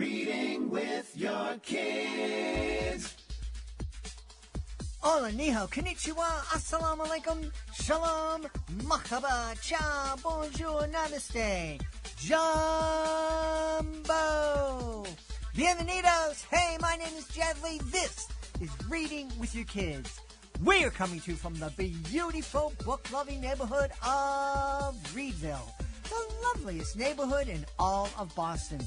Reading with your kids. Hola, ni hao, konnichiwa, assalamu alaikum, shalom, marhaba, ciao, bonjour, namaste, jumbo, bienvenidos. Hey, my name is Jedley. This is Reading with Your Kids. We are coming to you from the beautiful book-loving neighborhood of Reedville, the loveliest neighborhood in all of Boston.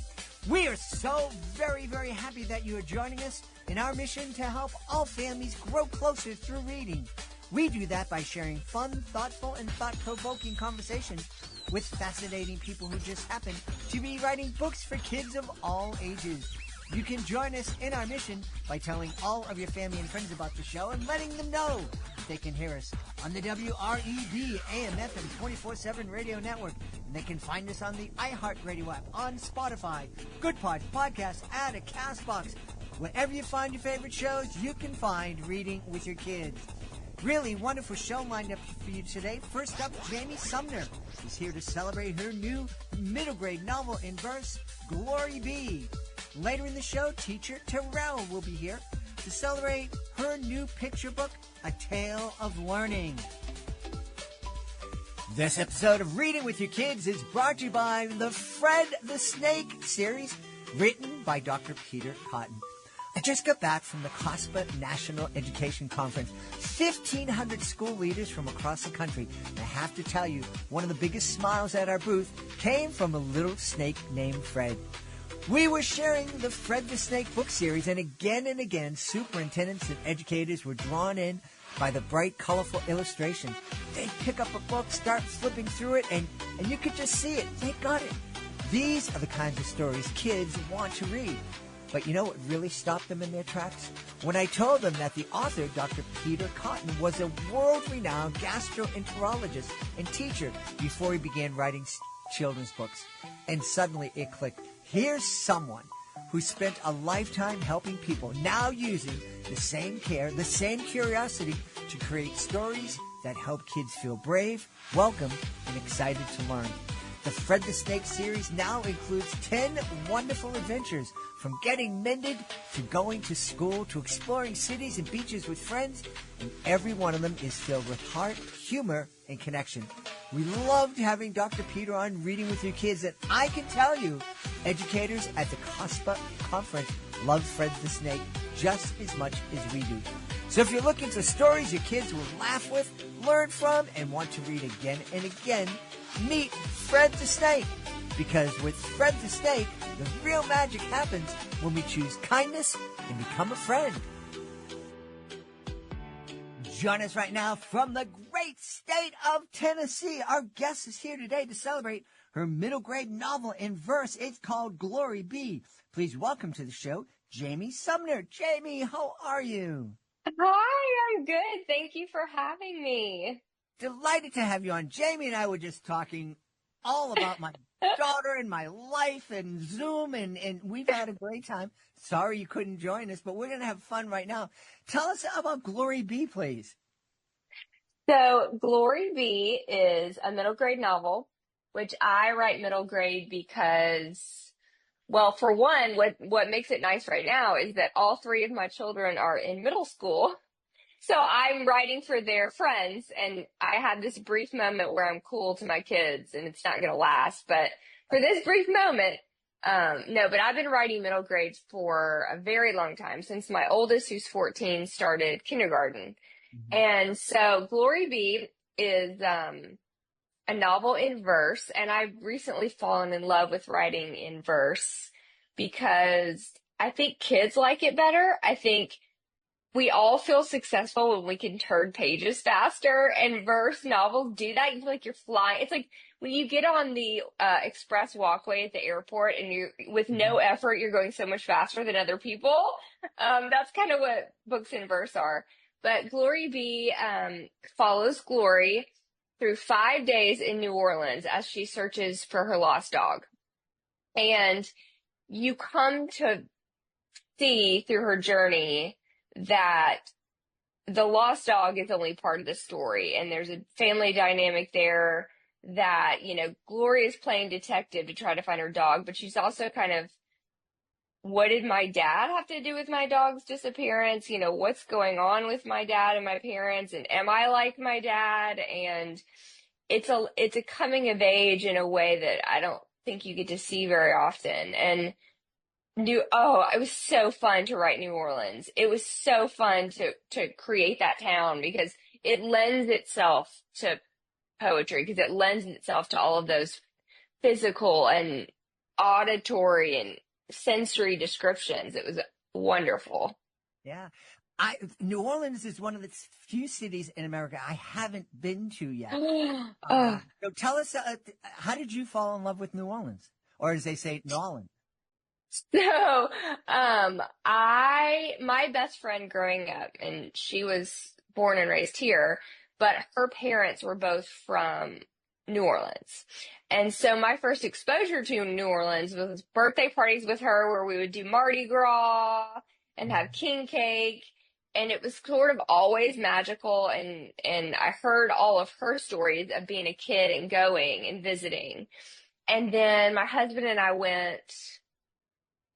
We are so very, very happy that you are joining us in our mission to help all families grow closer through reading. We do that by sharing fun, thoughtful, and thought-provoking conversations with fascinating people who just happen to be writing books for kids of all ages. You can join us in our mission by telling all of your family and friends about the show and letting them know that they can hear us on the WRED AM/FM 24/7 radio network. And they can find us on the iHeartRadio app, on Spotify, Good Podcasts, and a CastBox. Wherever you find your favorite shows, you can find Reading with Your Kids. Really wonderful show lined up for you today. First up, Jamie Sumner is here to celebrate her new middle grade novel in verse, Glory Be. Later in the show, Teacher Terrel will be here to celebrate her new picture book, A Tale of Learning. This episode of Reading with Your Kids is brought to you by the Fred the Snake series, written by Dr. Peter Cotton. I just got back from the COSPA National Education Conference. 1,500 school leaders from across the country. And I have to tell you, one of the biggest smiles at our booth came from a little snake named Fred. We were sharing the Fred the Snake book series, and again, superintendents and educators were drawn in by the bright, colorful illustration. They'd pick up a book, start flipping through it, and you could just see it. They got it. These are the kinds of stories kids want to read. But you know what really stopped them in their tracks? When I told them that the author, Dr. Peter Cotton, was a world-renowned gastroenterologist and teacher before he began writing children's books. And suddenly it clicked. Here's someone who spent a lifetime helping people, now using the same care, the same curiosity to create stories that help kids feel brave, welcome, and excited to learn. The Fred the Snake series now includes 10 wonderful adventures, from getting mended to going to school to exploring cities and beaches with friends, and every one of them is filled with heart, humor, and connection. We loved having Dr. Peter on Reading with Your Kids, and I can tell you, educators at the COSPA conference love Fred the Snake just as much as we do. So if you're looking for stories your kids will laugh with, learn from, and want to read again and again, meet Fred the Snake. Because with Fred the Snake, the real magic happens when we choose kindness and become a friend. Join us right now from the great state of Tennessee. Our guest is here today to celebrate her middle grade novel in verse. It's called Glory Be. Please welcome to the show, Jamie Sumner. Jamie, how are you? Hi, I'm good. Thank you for having me. Delighted to have you on. Jamie and I were just talking all about my daughter and my life and Zoom, and we've had a great time. Sorry you couldn't join us, but we're going to have fun right now. Tell us about Glory Be, please. So Glory Be is a middle grade novel, which I write middle grade because, well, for one, what makes it nice right now is that all three of my children are in middle school. So I'm writing for their friends, and I had this brief moment where I'm cool to my kids, and it's not going to last. But for this brief moment, no, but I've been writing middle grades for a very long time, since my oldest, who's 14, started kindergarten. Mm-hmm. And so Glory Be is a novel in verse, and I've recently fallen in love with writing in verse because I think kids like it better. I think we all feel successful when we can turn pages faster, and verse novels do that. You feel like you're flying. It's like when you get on the express walkway at the airport and you, with no effort, you're going so much faster than other people. That's kind of what books in verse are. But Glory Be follows Glory through 5 days in New Orleans as she searches for her lost dog. And you come to see through her journey that the lost dog is only part of the story, and there's a family dynamic there that, you know, Gloria is playing detective to try to find her dog, but she's also kind of what did my dad have to do with my dog's disappearance? You know, what's going on with my dad and my parents, and am I like my dad? And it's a coming of age in a way that I don't think you get to see very often. And it was so fun to write New Orleans. It was so fun to create that town because it lends itself to poetry, because it lends itself to all of those physical and auditory and sensory descriptions. It was wonderful. Yeah. New Orleans is one of the few cities in America I haven't been to yet. So tell us, how did you fall in love with New Orleans? Or as they say, New Orleans? So, my best friend growing up, and she was born and raised here, but her parents were both from New Orleans. And so my first exposure to New Orleans was birthday parties with her where we would do Mardi Gras and have king cake. And it was sort of always magical. And I heard all of her stories of being a kid and going and visiting. And then my husband and I went,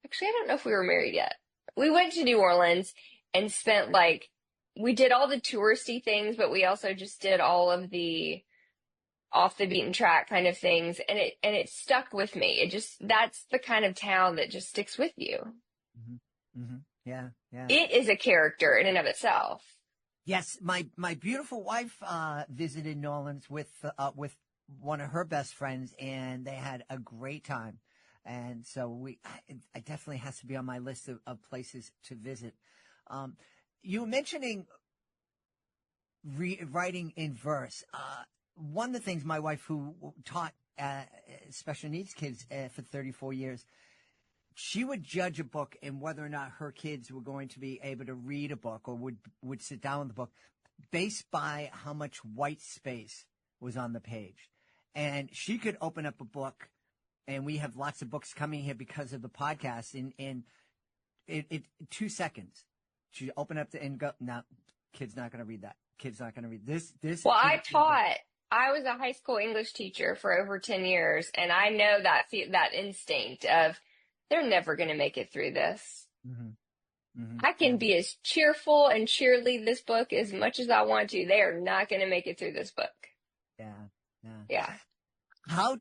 actually, I don't know if we were married yet. We went to New Orleans and spent we did all the touristy things, but we also just did all of the off the beaten track kind of things. And it stuck with me. That's the kind of town that just sticks with you. Mm-hmm. Mm-hmm. Yeah. Yeah. It is a character in and of itself. Yes. My beautiful wife, visited New Orleans with one of her best friends, and they had a great time. And so it definitely has to be on my list of places to visit. You were mentioning writing in verse. One of the things my wife, who taught special needs kids for 34 years, she would judge a book and whether or not her kids were going to be able to read a book or would sit down with the book based by how much white space was on the page. And she could open up a book, and we have lots of books coming here because of the podcast, in 2 seconds. She open up and go, no, kid's not going to read that. Kid's not going to read this. Well, I was a high school English teacher for over 10 years, and I know that instinct of they're never going to make it through this. Mm-hmm. Mm-hmm. I can be as cheerful and cheerlead this book as much as I want to. They are not going to make it through this book. Yeah. Yeah. How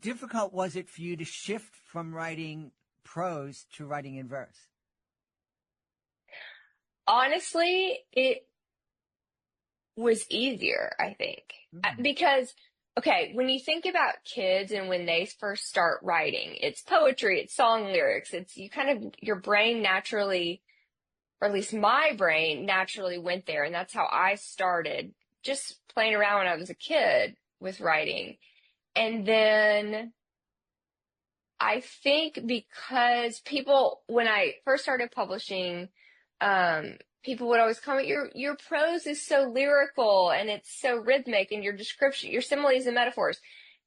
difficult was it for you to shift from writing prose to writing in verse? Honestly, it was easier, I think. Because, okay, when you think about kids and when they first start writing, it's poetry, it's song lyrics, your brain naturally, or at least my brain naturally went there. And that's how I started just playing around when I was a kid with writing. And then I think because when I first started publishing, people would always comment, your prose is so lyrical and it's so rhythmic, and your description, your similes and metaphors.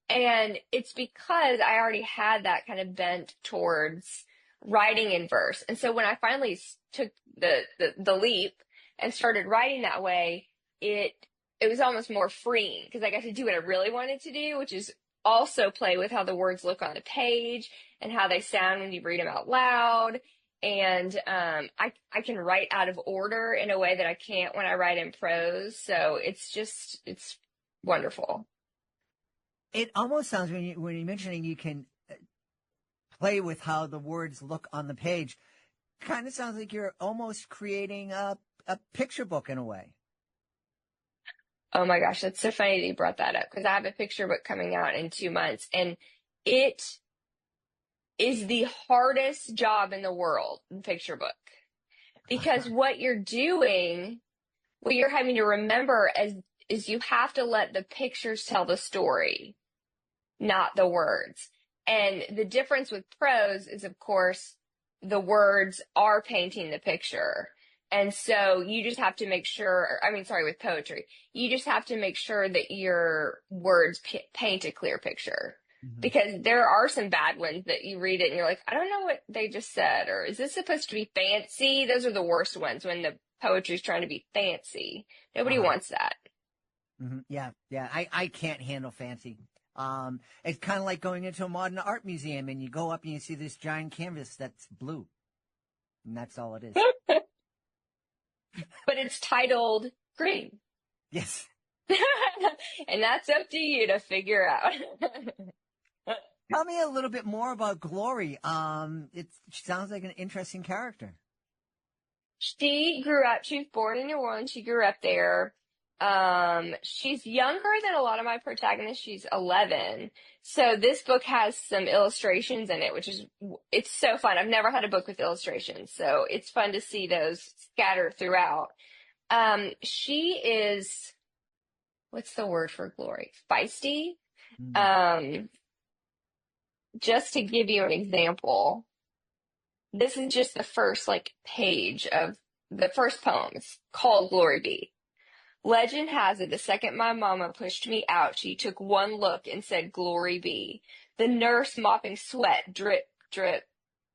And it's because I already had that kind of bent towards writing in verse. And so when I finally took the leap and started writing that way, it was almost more freeing because I got to do what I really wanted to do, which is also play with how the words look on the page and how they sound when you read them out loud. And I can write out of order in a way that I can't when I write in prose. So it's wonderful. It almost sounds, when you're mentioning you can play with how the words look on the page, kind of sounds like you're almost creating a picture book in a way. Oh my gosh, that's so funny that you brought that up, because I have a picture book coming out in 2 months, and it is the hardest job in the world, the picture book, because what you're having to remember is you have to let the pictures tell the story, not the words. And the difference with prose is, of course, the words are painting the picture. And so you just have to make sure, with poetry, you just have to make sure that your words paint a clear picture. Mm-hmm. Because there are some bad ones that you read it and you're like, I don't know what they just said, or is this supposed to be fancy? Those are the worst ones, when the poetry is trying to be fancy. Nobody wants that. Mm-hmm. Yeah. I can't handle fancy. It's kind of like going into a modern art museum and you go up and you see this giant canvas that's blue. And that's all it is. But it's titled green. Yes. And that's up to you to figure out. Tell me a little bit more about Glory. It sounds like an interesting character. She was born in New Orleans. She grew up there. She's younger than a lot of my protagonists. She's 11. So this book has some illustrations in it, it's so fun. I've never had a book with illustrations, so it's fun to see those scattered throughout. She is, what's the word for Glory? Feisty. Just to give you an example, this is just the first page of the first poem. It's called Glory Be. Legend has it the second my mama pushed me out, she took one look and said, Glory be. The nurse mopping sweat, drip, drip,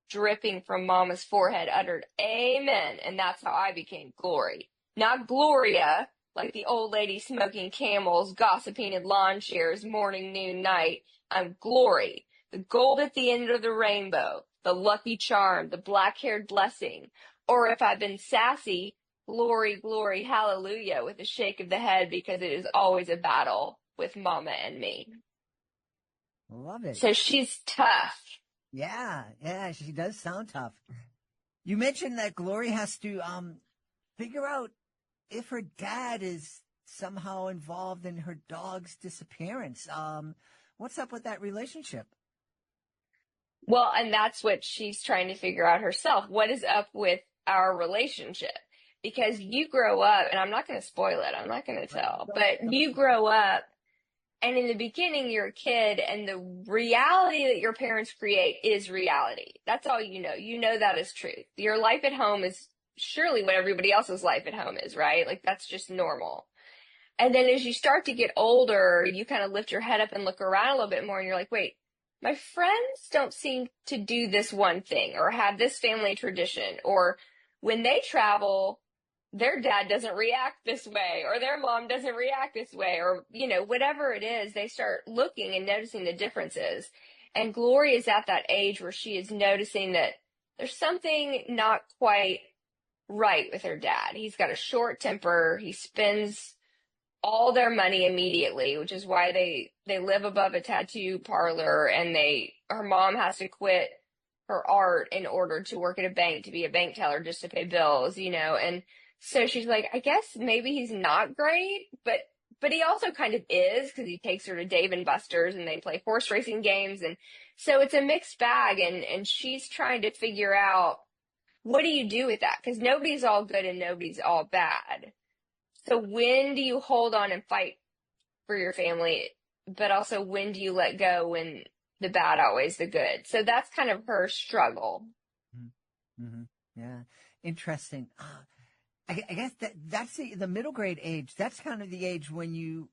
dripping from mama's forehead, uttered, Amen. And that's how I became Glory. Not Gloria, like the old lady smoking camels, gossiping in lawn chairs, morning, noon, night. I'm Glory, the gold at the end of the rainbow, the lucky charm, the black-haired blessing. Or if I've been sassy, Glory, glory, hallelujah, with a shake of the head, because it is always a battle with Mama and me. Love it. So she's tough. Yeah, she does sound tough. You mentioned that Glory has to figure out if her dad is somehow involved in her dog's disappearance. What's up with that relationship? Well, and that's what she's trying to figure out herself. What is up with our relationship? Because you grow up, and I'm not going to spoil it, I'm not going to tell, but you grow up, and in the beginning you're a kid, and the reality that your parents create is reality. That's all you know. You know that is truth. Your life at home is surely what everybody else's life at home is, right? That's just normal. And then as you start to get older, you kind of lift your head up and look around a little bit more, and you're like, wait, my friends don't seem to do this one thing, or have this family tradition, or when they travel, their dad doesn't react this way, or their mom doesn't react this way, or, whatever it is, they start looking and noticing the differences. And Glory is at that age where she is noticing that there's something not quite right with her dad. He's got a short temper. He spends all their money immediately, which is why they live above a tattoo parlor, and her mom has to quit her art in order to work at a bank, to be a bank teller, just to pay bills, and so she's like, I guess maybe he's not great, but he also kind of is, because he takes her to Dave and Buster's and they play horse racing games. And so it's a mixed bag, and she's trying to figure out, what do you do with that? Because nobody's all good and nobody's all bad. So when do you hold on and fight for your family, but also when do you let go when the bad outweighs the good? So that's kind of her struggle. Mm-hmm. Yeah. Interesting. I guess that's the middle grade age. That's kind of the age when you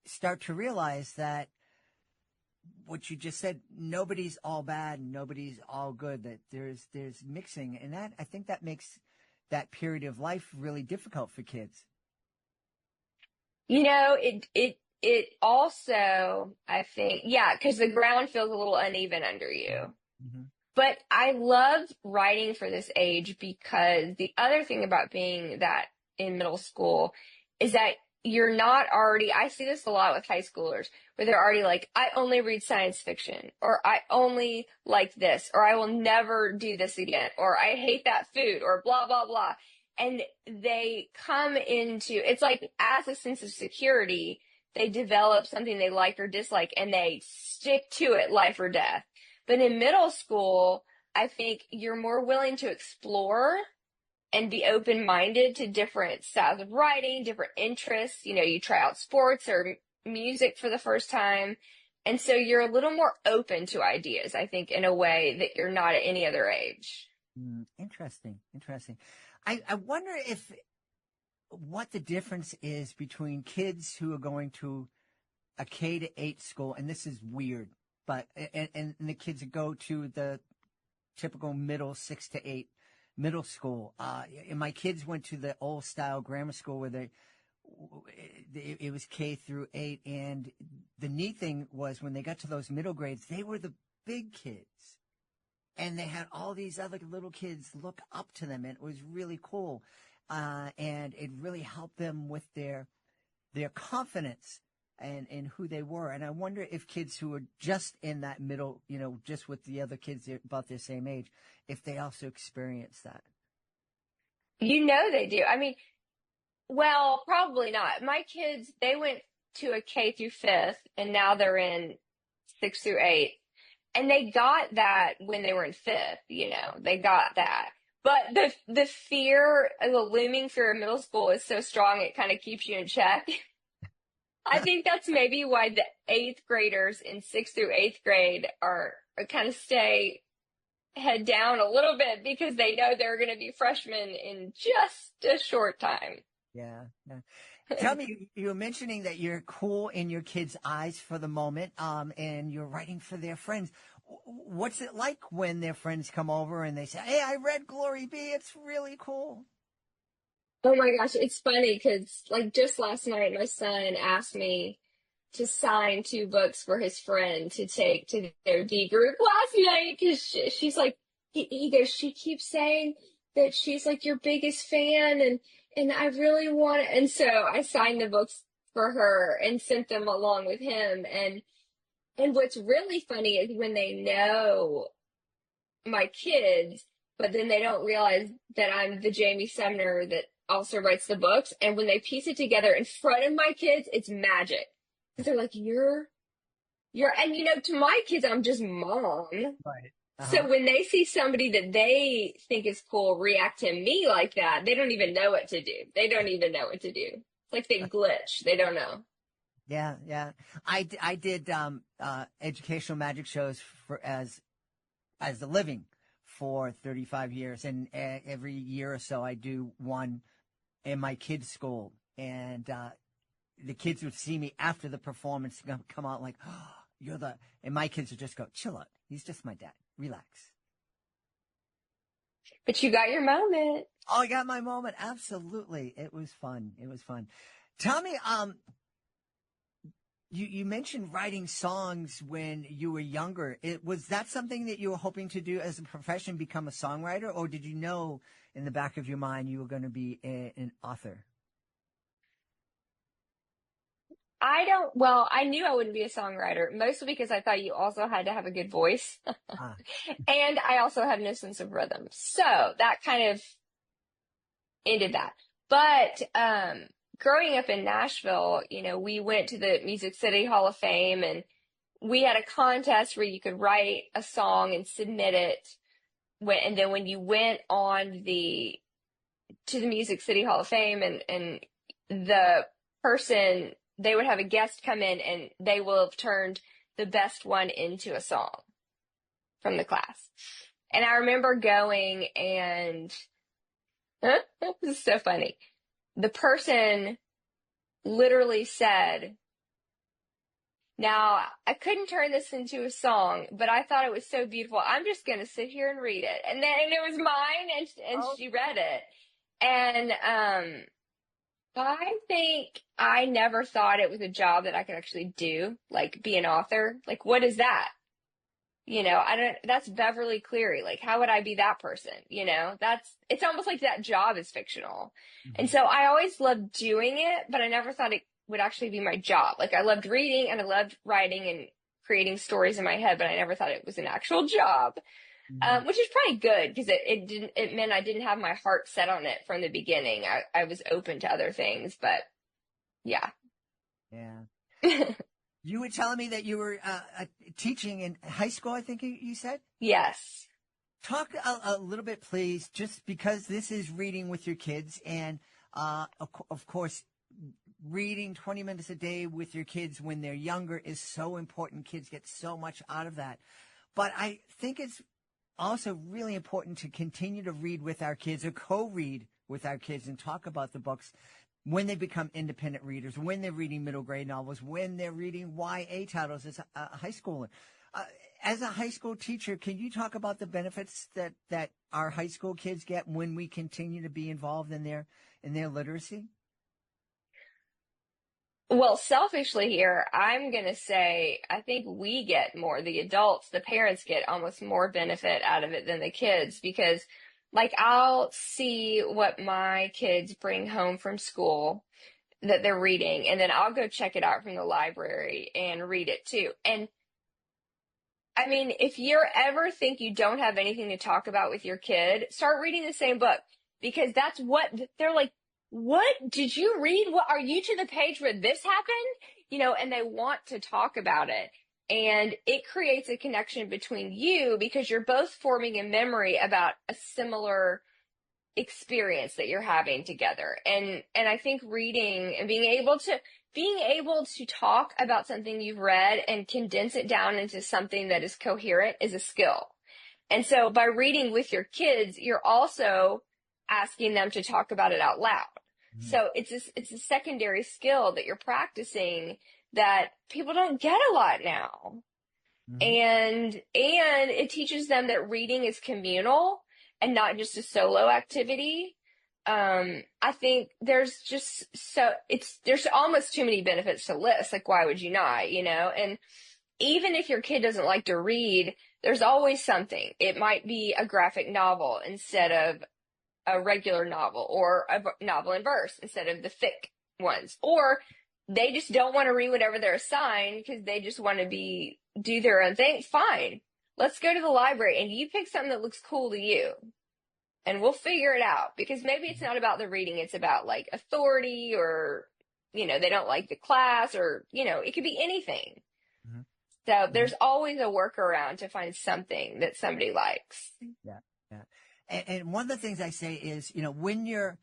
start to realize that what you just said, nobody's all bad, nobody's all good, that there's mixing. And I think that makes that period of life really difficult for kids. It also, I think, because the ground feels a little uneven under you. Mm-hmm. But I love writing for this age, because the other thing about being that in middle school is that you're not already, I see this a lot with high schoolers, where they're already like, I only read science fiction, or I only like this, or I will never do this again, or I hate that food, or blah, blah, blah. And they come into, it's like, as a sense of security, they develop something they like or dislike, and they stick to it, life or death. But in middle school, I think you're more willing to explore and be open-minded to different styles of writing, different interests. You try out sports or music for the first time. And so you're a little more open to ideas, I think, in a way that you're not at any other age. Interesting. I wonder what the difference is between kids who are going to a K to 8 school, and this is weird, but and the kids that go to the typical middle 6 to 8 middle school. And my kids went to the old style grammar school where it was K through 8. And the neat thing was when they got to those middle grades, they were the big kids. And they had all these other little kids look up to them. And it was really cool. And it really helped them with their confidence and who they were. And I wonder if kids who are just in that middle, just with the other kids about their same age, if they also experience that. They do. I mean, well, probably not. My kids, they went to a K through 5th, and now they're in 6 through 8. And they got that when they were in 5th, they got that. But the fear, the looming fear of middle school is so strong, it kind of keeps you in check. I think that's maybe why the 8th graders in 6th through 8th grade are kind of stay head down a little bit because they know they're going to be freshmen in just a short time. Yeah. Tell me, you were mentioning that you're cool in your kids' eyes for the moment, and you're writing for their friends. What's it like when their friends come over and they say, "Hey, I read Glory B. It's really cool." Oh my gosh, it's funny because like just last night, my son asked me to sign 2 books for his friend to take to their D group last night because she's like, he goes, she keeps saying that she's like your biggest fan and I really want it. And so I signed the books for her and sent them along with him. And what's really funny is when they know my kids, but then they don't realize that I'm the Jamie Sumner that also writes the books. And when they piece it together in front of my kids, it's magic. They're like, you're, and to my kids, I'm just mom. Right. So when they see somebody that they think is cool react to me like that, they don't even know what to do. They don't even know what to do. It's like they glitch. They don't know. Yeah. I did educational magic shows as a living for 35 years, and every year or so I do one in my kids' school, and the kids would see me after the performance come out like, "Oh, and my kids would just go, "Chill out. He's just my dad. Relax." But you got your moment. Oh, I got my moment. Absolutely. It was fun. Tell me, you mentioned writing songs when you were younger. Was that something that you were hoping to do as a profession, become a songwriter, or did you know in the back of your mind you were going to be an author? I knew I wouldn't be a songwriter, mostly because I thought you also had to have a good voice. And I also have no sense of rhythm. So that kind of ended that. But growing up in Nashville, we went to the Music City Hall of Fame, and we had a contest where you could write a song and submit it. And then when you went on to the Music City Hall of Fame, and the person, they would have a guest come in and they will have turned the best one into a song from the class. And I remember going and this is so funny. The person literally said, "Now, I couldn't turn this into a song, but I thought it was so beautiful. I'm just going to sit here and read it." And it was mine, and she read it. And I think I never thought it was a job that I could actually do, like be an author. Like, what is that? That's Beverly Cleary. Like, how would I be that person? It's almost like that job is fictional. Mm-hmm. And so I always loved doing it, but I never thought it would actually be my job. Like, I loved reading and I loved writing and creating stories in my head, but I never thought it was an actual job. Mm-hmm. Which is probably good because it meant I didn't have my heart set on it from the beginning. I was open to other things, but yeah. Yeah. You were telling me that you were teaching in high school, I think you said? Yes. Talk a little bit, please, just because this is reading with your kids. And, of course, reading 20 minutes a day with your kids when they're younger is so important. Kids get so much out of that. But I think it's also really important to continue to read with our kids or co-read with our kids and talk about the books when they become independent readers, when they're reading middle grade novels, when they're reading YA titles as a high schooler. As a high school teacher, can you talk about the benefits that our high school kids get when we continue to be involved in their literacy? Well, selfishly here, I'm going to say I think we get more, the adults, the parents get almost more benefit out of it than the kids because, like, I'll see what my kids bring home from school that they're reading, and then I'll go check it out from the library and read it too. And I mean, if you ever think you don't have anything to talk about with your kid, start reading the same book because that's what they're like. What did you read? What are you to the page where this happened? And they want to talk about it. And it creates a connection between you because you're both forming a memory about a similar experience that you're having together. And I think reading and being able to talk about something you've read and condense it down into something that is coherent is a skill. And so by reading with your kids, you're also asking them to talk about it out loud. So it's a secondary skill that you're practicing that people don't get a lot now. And it teaches them that reading is communal and not just a solo activity. I think there's almost too many benefits to list. Like, why would you not, And even if your kid doesn't like to read, there's always something. It might be a graphic novel instead of a regular novel, or a novel in verse instead of the thick ones. Or they just don't want to read whatever they're assigned because they just want to do their own thing. Fine. Let's go to the library and you pick something that looks cool to you. And we'll figure it out because maybe it's not about the reading. It's about like authority or, they don't like the class or, it could be anything. So there's always a workaround to find something that somebody likes. Yeah. Yeah. And one of the things I say is, when your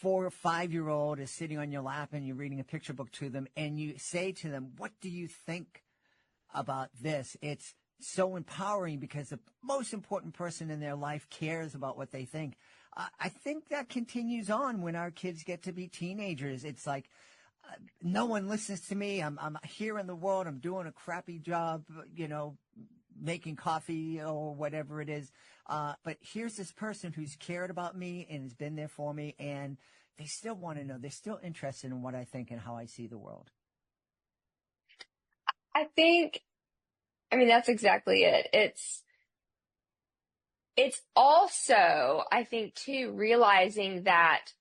4 or 5-year-old is sitting on your lap and you're reading a picture book to them and you say to them, what do you think about this? It's so empowering because the most important person in their life cares about what they think. I think that continues on when our kids get to be teenagers. It's like, no one listens to me. I'm here in the world. I'm doing a crappy job, making coffee or whatever it is. But here's this person who's cared about me and has been there for me. And they still want to know. They're still interested in what I think and how I see the world. I mean, that's exactly it. It's also, I think, too, realizing that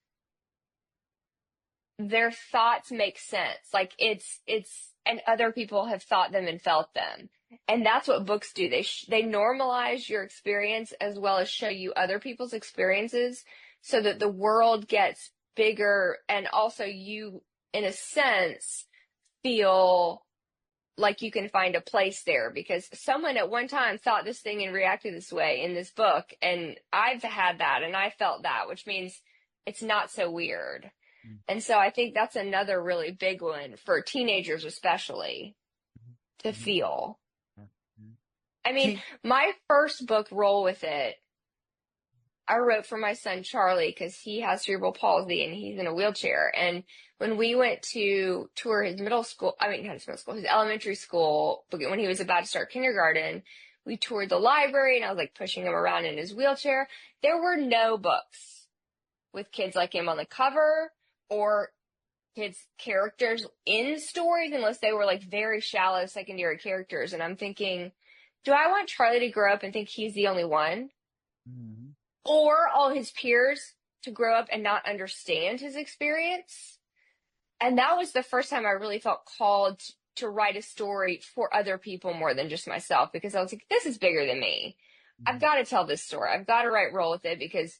their thoughts make sense. Like and other people have thought them and felt them. And that's what books do. They normalize your experience as well as show you other people's experiences so that the world gets bigger and also you, in a sense, feel like you can find a place there because someone at one time thought this thing and reacted this way in this book. And I've had that and I felt that, which means it's not so weird. And so I think that's another really big one for teenagers, especially to feel. I mean, my first book, Roll With It, I wrote for my son, Charlie, because he has cerebral palsy and he's in a wheelchair. And when we went to tour his not his middle school, his elementary school, when he was about to start kindergarten, we toured the library and I was like pushing him around in his wheelchair. There were no books with kids like him on the cover or kids' characters in stories unless they were like very shallow secondary characters. And I'm thinking, do I want Charlie to grow up and think he's the only one? Or all his peers to grow up and not understand his experience? And that was the first time I really felt called to write a story for other people more than just myself, because I was like, this is bigger than me. I've got to tell this story. I've got to Roll With It because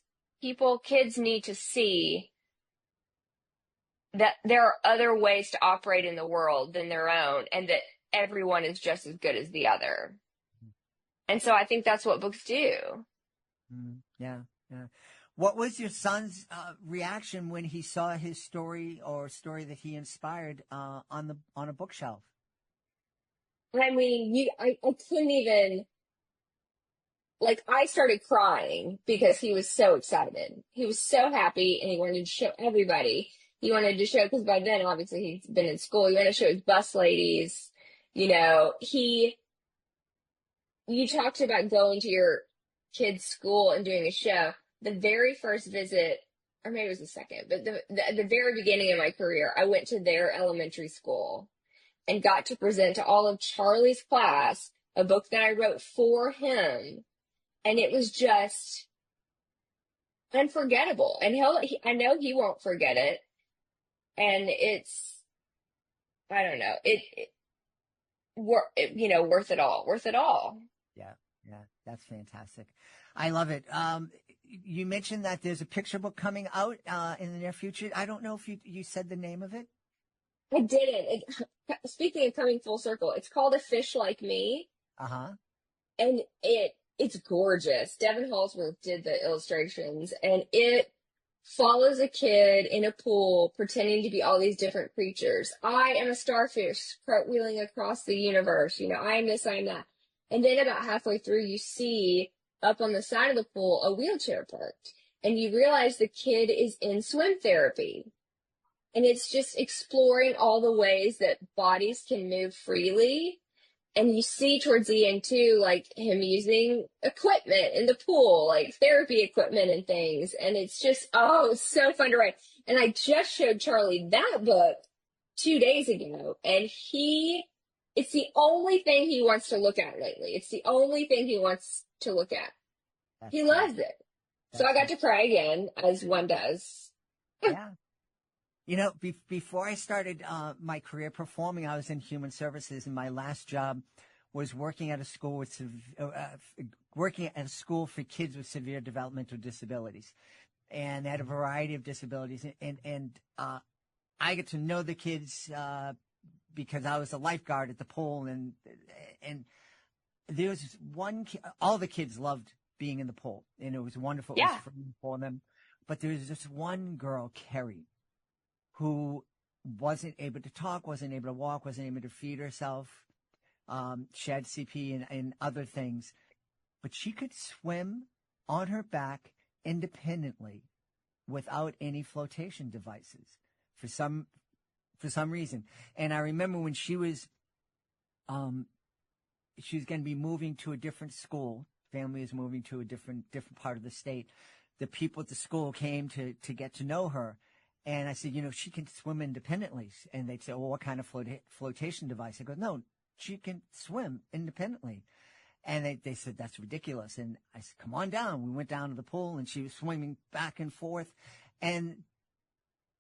kids need to see that there are other ways to operate in the world than their own and that everyone is just as good as the other. And so I think that's what books do. Yeah. What was your son's reaction when he saw his story that he inspired on a bookshelf? I mean, I couldn't even, I started crying because he was so excited. He was so happy and he wanted to show everybody. He wanted to show, because by then, obviously, he's been in school. He wanted to show his bus ladies. You talked about going to your kid's school and doing a show. The very first visit or maybe it was the second, but at the very beginning of my career, I went to their elementary school and got to present to all of Charlie's class a book that I wrote for him. And it was just unforgettable. And I know he won't forget it. And I don't know, worth it all, worth it all. Yeah, yeah, that's fantastic. I love it. You mentioned that there's a picture book coming out in the near future. I don't know if you said the name of it. I didn't. Speaking of coming full circle, it's called A Fish Like Me. Uh-huh. And it's gorgeous. Devin Hallsworth did the illustrations, and it follows a kid in a pool pretending to be all these different creatures. I am a starfish cartwheeling across the universe. I am this, I am that. And then about halfway through, you see up on the side of the pool a wheelchair parked, and you realize the kid is in swim therapy. And it's just exploring all the ways that bodies can move freely. And you see towards the end too, like him using equipment in the pool, like therapy equipment and things. And it's just, it's so fun to write. And I just showed Charlie that book 2 days ago, and it's the only thing he wants to look at lately. It's the only thing he wants to look at. He loves it. So I got to cry again, as one does. Yeah. Before I started my career performing, I was in human services, and my last job was working at a school for kids with severe developmental disabilities, and they had a variety of disabilities. And I get to know the kids because I was a lifeguard at the pool, and there was one. All the kids loved being in the pool, and it was wonderful. Yeah. It was free for them, but there was this one girl, Carrie, who wasn't able to talk, wasn't able to walk, wasn't able to feed herself. She had CP and other things, but she could swim on her back independently without any flotation devices for some reason. And I remember when she was going to be moving to a different school. Family is moving to a different part of the state. The people at the school came to get to know her. And I said, she can swim independently. And they'd say, well, what kind of flotation device? I go, no, she can swim independently. And they said, that's ridiculous. And I said, come on down. We went down to the pool, and she was swimming back and forth. And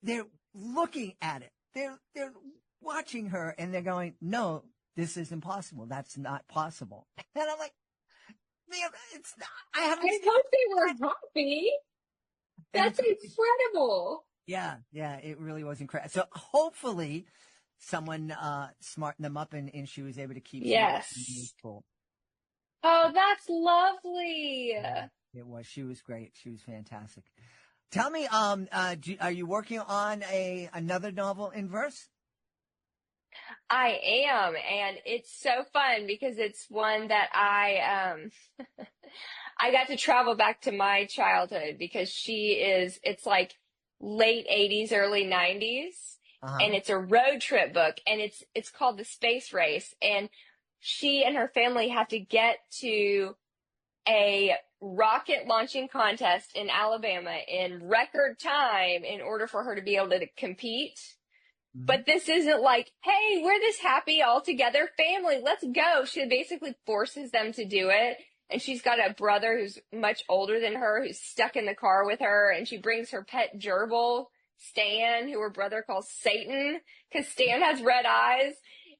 they're looking at it. They're watching her, and they're going, no, this is impossible. That's not possible. And I'm like, it's not. I hope they were happy. That's incredible. Yeah, it really was incredible. So hopefully someone smartened them up, and she was able to keep. Yes. Cool. Oh, that's lovely. Yeah, it was. She was great. She was fantastic. Tell me, are you working on another novel in verse? I am, and it's so fun because it's one that I got to travel back to my childhood, because it's like late 80s, early 90s, and it's a road trip book, and it's called The Space Race, and she and her family have to get to a rocket launching contest in Alabama in record time in order for her to be able to compete. But this isn't like, hey, we're this happy all together family, let's go. She basically forces them to do it. And she's got a brother who's much older than her, who's stuck in the car with her. And she brings her pet gerbil, Stan, who her brother calls Satan, because Stan has red eyes.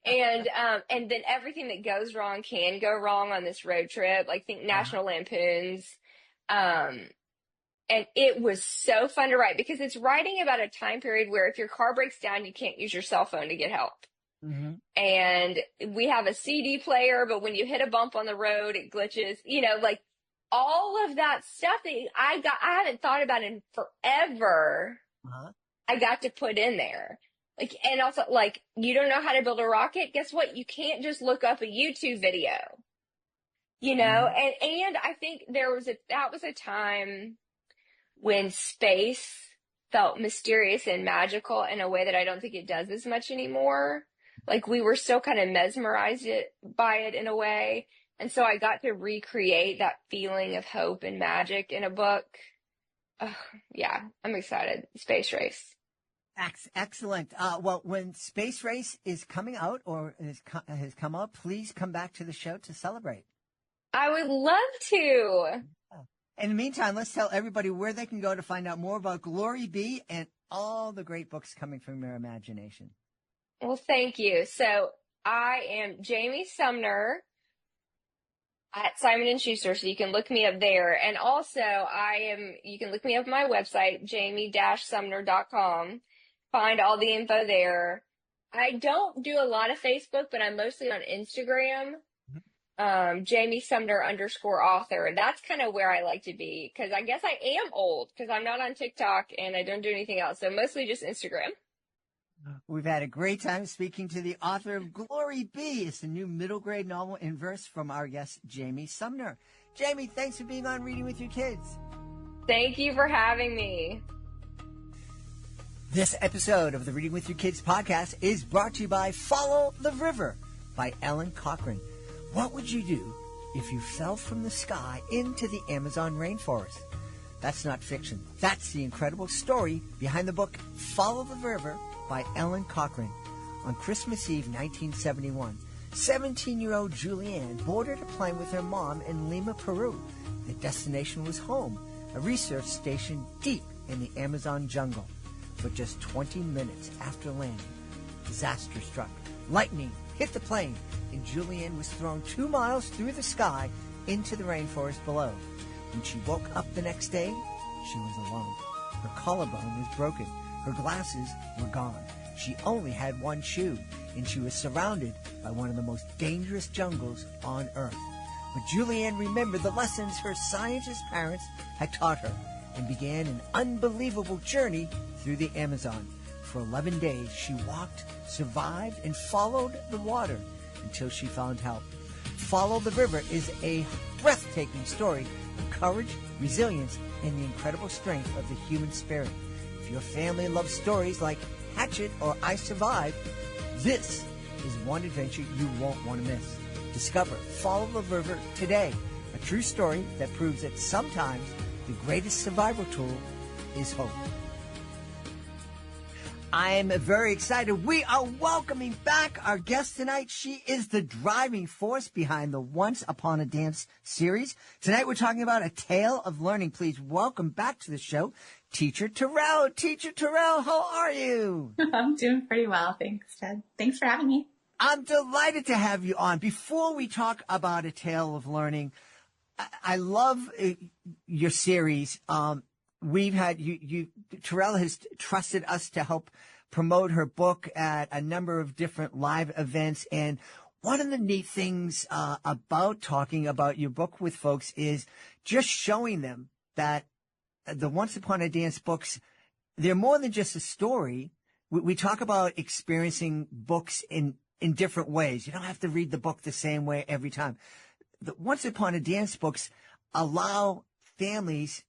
And then everything that goes wrong can go wrong on this road trip. Like, think National Lampoons. And it was so fun to write, because it's writing about a time period where if your car breaks down, you can't use your cell phone to get help. And we have a CD player, but when you hit a bump on the road, it glitches, like all of that stuff that I haven't thought about in forever. I got to put in there. Like, and also, like, you don't know how to build a rocket? Guess what? You can't just look up a YouTube video, and I think that was a time when space felt mysterious and magical in a way that I don't think it does as much anymore. Like, we were still kind of mesmerized by it in a way. And so I got to recreate that feeling of hope and magic in a book. Oh, yeah, I'm excited. Space race. Excellent. Well, when Space Race is coming out or has come out, please come back to the show to celebrate. I would love to. In the meantime, let's tell everybody where they can go to find out more about Glory B and all the great books coming from your imagination. Well, thank you. So I am Jamie Sumner at Simon and Schuster, so you can look me up there. And also you can look me up on my website, jamie-sumner.com. Find all the info there. I don't do a lot of Facebook, but I'm mostly on Instagram. Jamie Sumner _author. That's kind of where I like to be because I guess I am old because I'm not on TikTok and I don't do anything else. So mostly just Instagram. We've had a great time speaking to the author of Glory B. It's a new middle grade novel in verse from our guest, Jamie Sumner. Jamie, thanks for being on Reading with Your Kids. Thank you for having me. This episode of the Reading with Your Kids podcast is brought to you by Follow the River by Ellen Cochran. What would you do if you fell from the sky into the Amazon rainforest? That's not fiction. That's the incredible story behind the book Follow the River by Ellen Cochran. On Christmas Eve 1971, 17-year-old Julianne boarded a plane with her mom in Lima, Peru. The destination was home, a research station deep in the Amazon jungle. But just 20 minutes after landing, disaster struck. Lightning hit the plane, and Julianne was thrown 2 miles through the sky into the rainforest below. When she woke up the next day, she was alone. Her collarbone was broken. Her glasses were gone. She only had one shoe, and she was surrounded by one of the most dangerous jungles on Earth. But Julianne remembered the lessons her scientist parents had taught her and began an unbelievable journey through the Amazon. For 11 days, she walked, survived, and followed the water until she found help. Follow the River is a breathtaking story of courage, resilience, and the incredible strength of the human spirit. If your family loves stories like Hatchet or I Survived, this is one adventure you won't want to miss. Discover Follow the River today, a true story that proves that sometimes the greatest survival tool is hope. I'm very excited. We are welcoming back our guest tonight. She is the driving force behind the Once Upon a Dance series. Tonight we're talking about A Tale of Learning. Please welcome back to the show, Teacher Terrel. Teacher Terrel, how are you? I'm doing pretty well. Thanks, Ted. Thanks for having me. I'm delighted to have you on. Before we talk about A Tale of Learning, I love your series. We've had Terrel has trusted us to help promote her book at a number of different live events. And one of the neat things about talking about your book with folks is just showing them that the Once Upon a Dance books, they're more than just a story. We talk about experiencing books in different ways. You don't have to read the book the same way every time. The Once Upon a Dance books allow families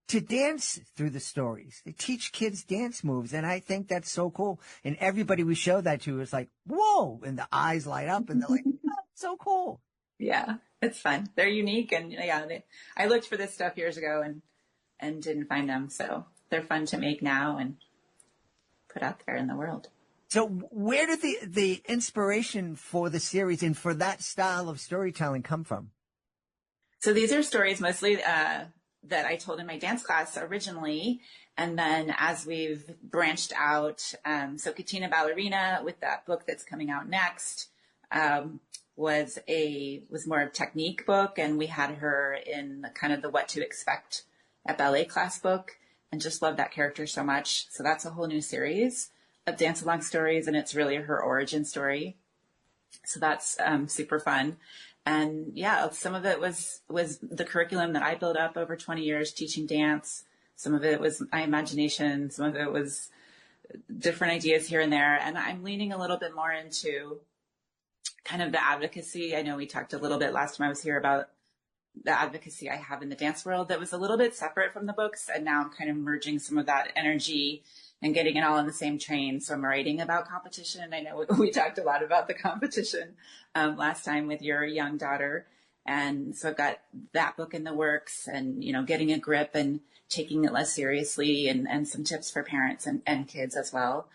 to dance through the stories. They teach kids dance moves, and I think that's so cool. And everybody we show that to is like, whoa, and the eyes light up, and they're like, oh, so cool. Yeah, it's fun. They're unique, and I looked for this stuff years ago and didn't find them, so they're fun to make now and put out there in the world. So where did the inspiration for the series and for that style of storytelling come from? So these are stories mostly that I told in my dance class originally. And then as we've branched out, so Katina Ballerina with that book that's coming out next, was more of a technique book. And we had her in kind of the What to Expect at Ballet class book and just love that character so much. So that's a whole new series of dance along stories. And it's really her origin story. So that's super fun. And yeah, some of it was the curriculum that I built up over 20 years teaching dance. Some of it was my imagination. Some of it was different ideas here and there. And I'm leaning a little bit more into kind of the advocacy. I know we talked a little bit last time I was here about the advocacy I have in the dance world that was a little bit separate from the books. And now I'm kind of merging some of that energy and getting it all on the same train. So I'm writing about competition. I know we talked a lot about the competition last time with your young daughter. And so I've got that book in the works and, getting a grip and taking it less seriously and some tips for parents and kids as well.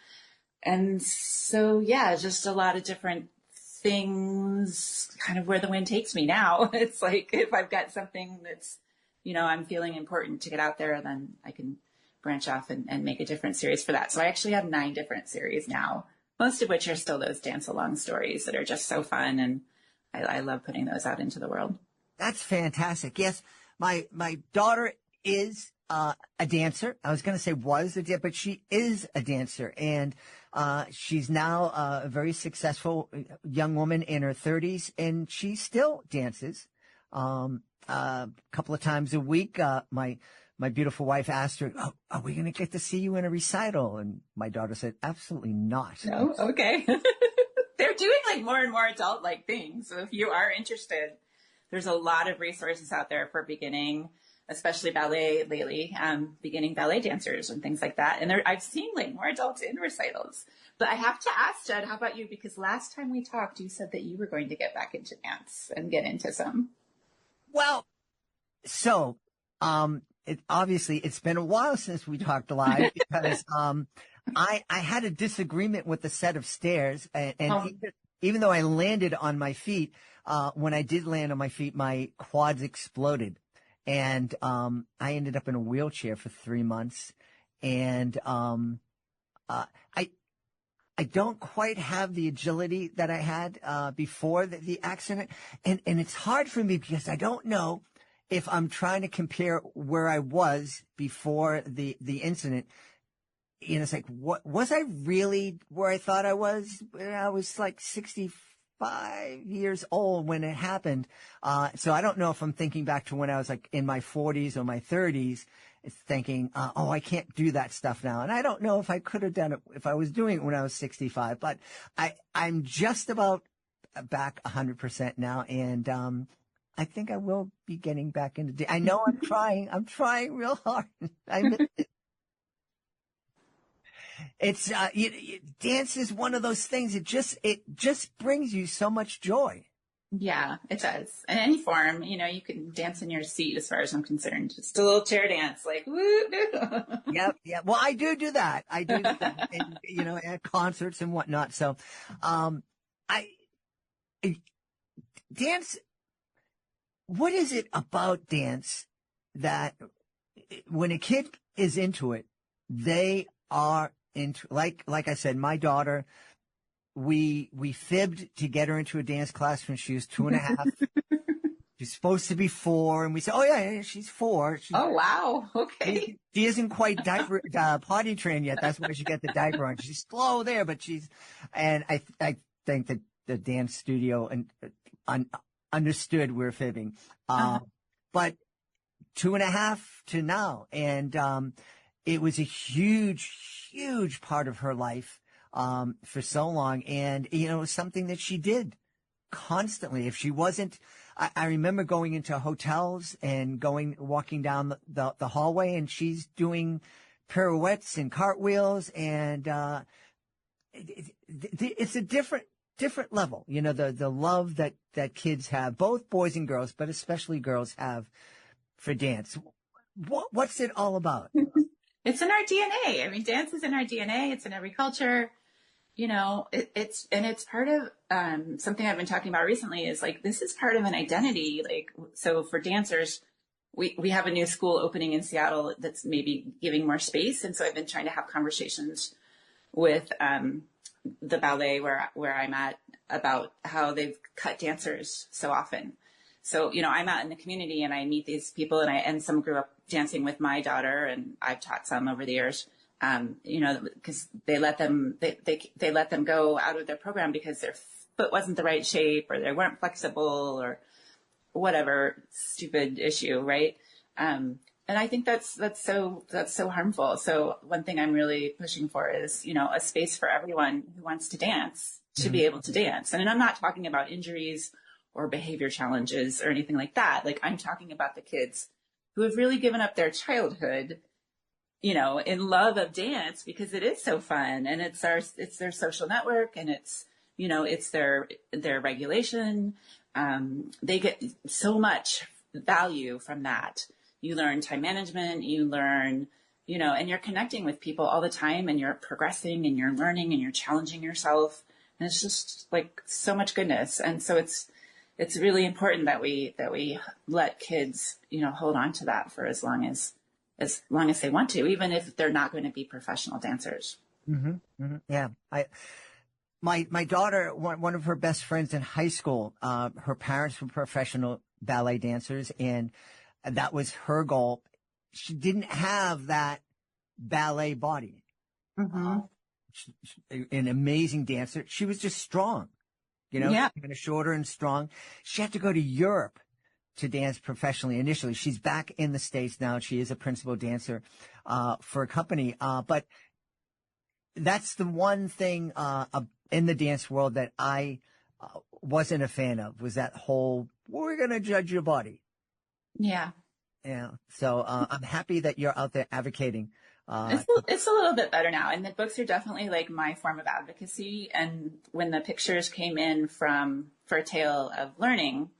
And so, yeah, just a lot of different things, kind of where the wind takes me now. It's like if I've got something that's, I'm feeling important to get out there, then I can branch off and make a different series for that. So I actually have 9 different series now, most of which are still those dance along stories that are just so fun. And I love putting those out into the world. That's fantastic. Yes, my daughter is a dancer. I was going to say was a dancer, but she is a dancer. And she's now a very successful young woman in her 30s, and she still dances a couple of times a week. My beautiful wife asked her, are we going to get to see you in a recital? And my daughter said, absolutely not. No? Okay. They're doing like more and more adult-like things. So if you are interested, there's a lot of resources out there for beginning, especially ballet lately, beginning ballet dancers and things like that. And I've seen like more adults in recitals. But I have to ask, Judd, how about you? Because last time we talked, you said that you were going to get back into dance and get into some. Well, so obviously it's been a while since we talked live because I had a disagreement with the set of stairs, and even though I landed on my feet, when I did land on my feet, my quads exploded, and I ended up in a wheelchair for 3 months, and I don't quite have the agility that I had before the accident, and it's hard for me because I don't know if I'm trying to compare where I was before the incident. It's like, what was I really where I thought I was? I was like 65 years old when it happened. So I don't know if I'm thinking back to when I was like in my 40s or my 30s, thinking, I can't do that stuff now. And I don't know if I could have done it if I was doing it when I was 65, but I'm just about back 100% now. And, I think I will be getting back into I know I'm trying real hard. I miss it. It's, dance is one of those things. It just brings you so much joy. Yeah, it does. In any form, you can dance in your seat as far as I'm concerned. Just a little chair dance, like, woo. Yep. Yeah. Well, I do that. I do that, and, at concerts and whatnot. So, dance, what is it about dance that when a kid is into it, they are into, like I said, my daughter, we fibbed to get her into a dance class when she was 2.5. She's supposed to be 4, and we said, yeah, she's 4. Oh, wow. Okay. She isn't quite potty trained yet. That's why she got the diaper on. She's slow there, but and I think that the dance studio understood we're fibbing. But 2.5 to now. And, it was a huge part of her life, for so long. And, it was something that she did constantly. If she wasn't, I remember going into hotels and walking down the hallway, and she's doing pirouettes and cartwheels, and, it's a different level, the love that kids have, both boys and girls, but especially girls have for dance. What's it all about? It's in our DNA. I mean, dance is in our DNA. It's in every culture. It's part of something I've been talking about recently is like, this is part of an identity. Like, so for dancers, we have a new school opening in Seattle that's maybe giving more space. And so I've been trying to have conversations with the ballet where I'm at about how they've cut dancers so often. So, I'm out in the community and I meet these people, and some grew up dancing with my daughter, and I've taught some over the years, because they let them go out of their program because their foot wasn't the right shape, or they weren't flexible, or whatever stupid issue. Right. And I think that's so harmful. So one thing I'm really pushing for is, a space for everyone who wants to dance to be able to dance. And I'm not talking about injuries or behavior challenges or anything like that. Like, I'm talking about the kids who have really given up their childhood, in love of dance, because it is so fun, and it's their social network, and it's, it's their regulation. they get so much value from that. You learn time management, you learn, and you're connecting with people all the time, and you're progressing and you're learning and you're challenging yourself. And it's just like so much goodness. And so it's really important that we let kids, hold on to that for as long as they want to, even if they're not going to be professional dancers. Mm-hmm, mm-hmm. Yeah. My daughter, one of her best friends in high school, her parents were professional ballet dancers, and that was her goal. She didn't have that ballet body. Mm-hmm. An amazing dancer. She was just strong, Yeah. kind of shorter and strong. She had to go to Europe to dance professionally initially. She's back in the States now. She is a principal dancer for a company. But that's the one thing in the dance world that I wasn't a fan of, was that whole, we're going to judge your body. Yeah. Yeah. So I'm happy that you're out there advocating. It's a little bit better now. And the books are definitely like my form of advocacy. And when the pictures came in for A Tale of Learning,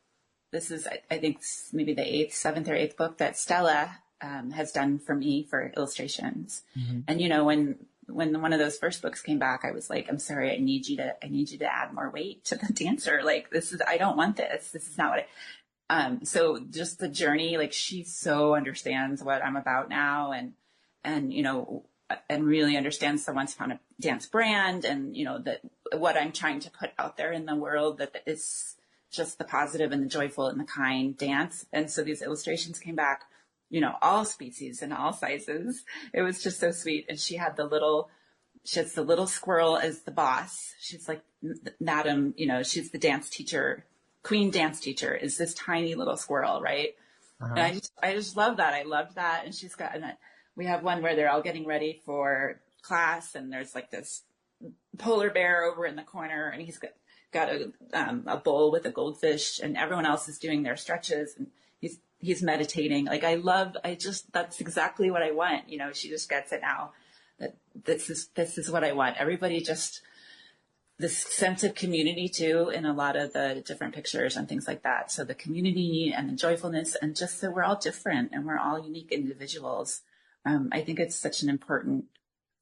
this is, I think, maybe the seventh or eighth book that Stella has done for me for illustrations. Mm-hmm. And, when one of those first books came back, I was like, I'm sorry, I need you to add more weight to the dancer. Like, I don't want this. This is not what so just the journey, like, she so understands what I'm about now, and really understands the Once Upon a Dance brand, and, that what I'm trying to put out there in the world, that is just the positive and the joyful and the kind dance. And so these illustrations came back, all species and all sizes. It was just so sweet. And she has the little squirrel as the boss. She's like, Madam, she's the dance teacher, queen dance teacher, is this tiny little squirrel, right? Uh-huh. And I just love that. I loved that. And we have one where they're all getting ready for class, and there's like this polar bear over in the corner, and he's got a bowl with a goldfish, and everyone else is doing their stretches, and he's meditating. Like, that's exactly what I want. She just gets it now, that this is what I want. Everybody just, this sense of community too, in a lot of the different pictures and things like that. So the community and the joyfulness, and just that we're all different and we're all unique individuals. I think it's such an important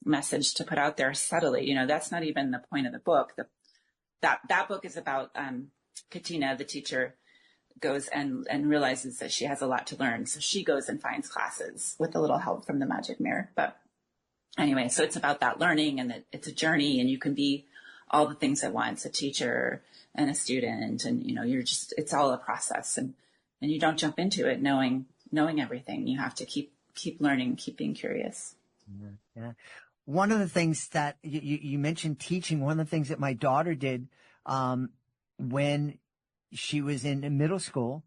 message to put out there subtly. That's not even the point of the book. That book is about Katina, the teacher, goes and realizes that she has a lot to learn. So she goes and finds classes with a little help from the magic mirror. But anyway, so it's about that learning, and that it's a journey, and you can be all the things at once, a teacher and a student, and, it's all a process, and you don't jump into it knowing everything. You have to keep learning, keep being curious. Yeah. One of the things that you mentioned teaching, one of the things that my daughter did when she was in middle school,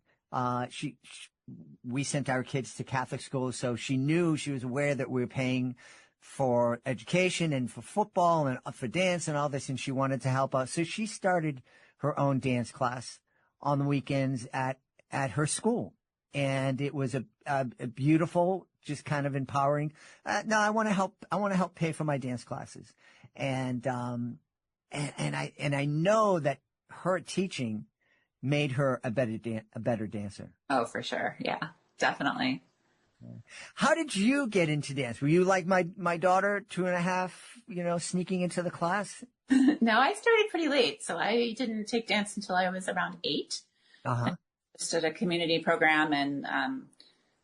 we sent our kids to Catholic schools, so she was aware that we were paying for education and for football and for dance and all this, and she wanted to help us. So she started her own dance class on the weekends at her school. And it was a beautiful, just kind of empowering. No, I want to help pay for my dance classes. And I know that her teaching made her a better dancer. Oh, for sure. Yeah, definitely. How did you get into dance? Were you like my daughter, 2.5, sneaking into the class? No, I started pretty late. So I didn't take dance until I was around 8. Uh-huh. I just did a community program, and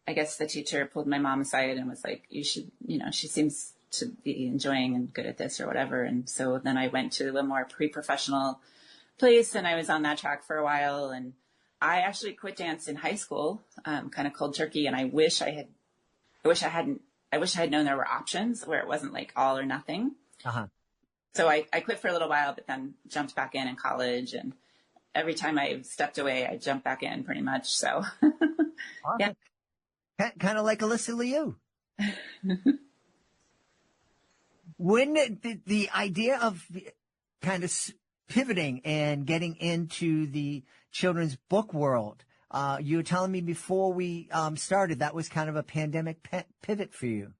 I guess the teacher pulled my mom aside and was like, you should, she seems to be enjoying and good at this or whatever. And so then I went to a more pre-professional place, and I was on that track for a while. And I actually quit dance in high school, kind of cold turkey. And I wish I had known there were options where it wasn't like all or nothing. Uh-huh. So I quit for a little while, but then jumped back in college, and every time I stepped away, I jumped back in pretty much. So awesome. Yeah. Kind of like Alyssa Liu. When the idea of kind of pivoting and getting into the children's book world, you were telling me before we started, that was kind of a pandemic pivot for you.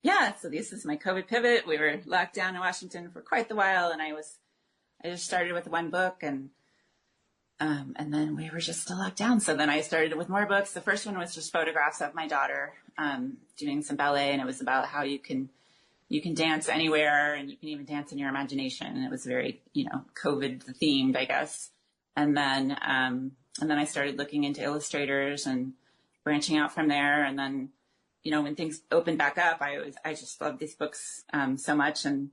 Yeah. So this is my COVID pivot. We were locked down in Washington for quite the while, and I just started with one book, and And then we were just still locked down. So then I started with more books. The first one was just photographs of my daughter, doing some ballet. And it was about how you can dance anywhere and you can even dance in your imagination. And it was very, COVID themed, I guess. And then I started looking into illustrators and branching out from there. And then, when things opened back up, I just loved these books, so much. And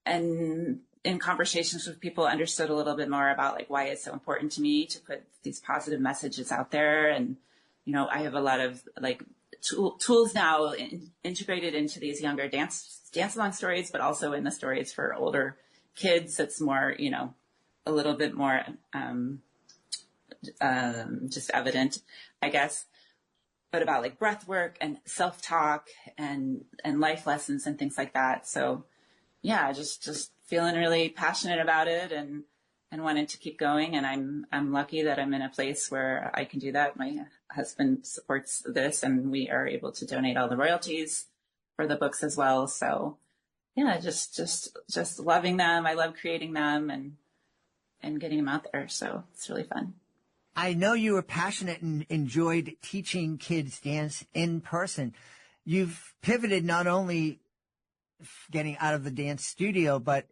in conversations with people, understood a little bit more about like why it's so important to me to put these positive messages out there. And, I have a lot of like tools now integrated into these younger dance along stories, but also in the stories for older kids. It's more, a little bit more, just evident, I guess, but about like breath work and self-talk and life lessons and things like that. So yeah, just feeling really passionate about it and wanted to keep going. And I'm lucky that I'm in a place where I can do that. My husband supports this and we are able to donate all the royalties for the books as well. So yeah, just loving them. I love creating them and getting them out there. So it's really fun. I know you were passionate and enjoyed teaching kids dance in person. You've pivoted not only getting out of the dance studio, but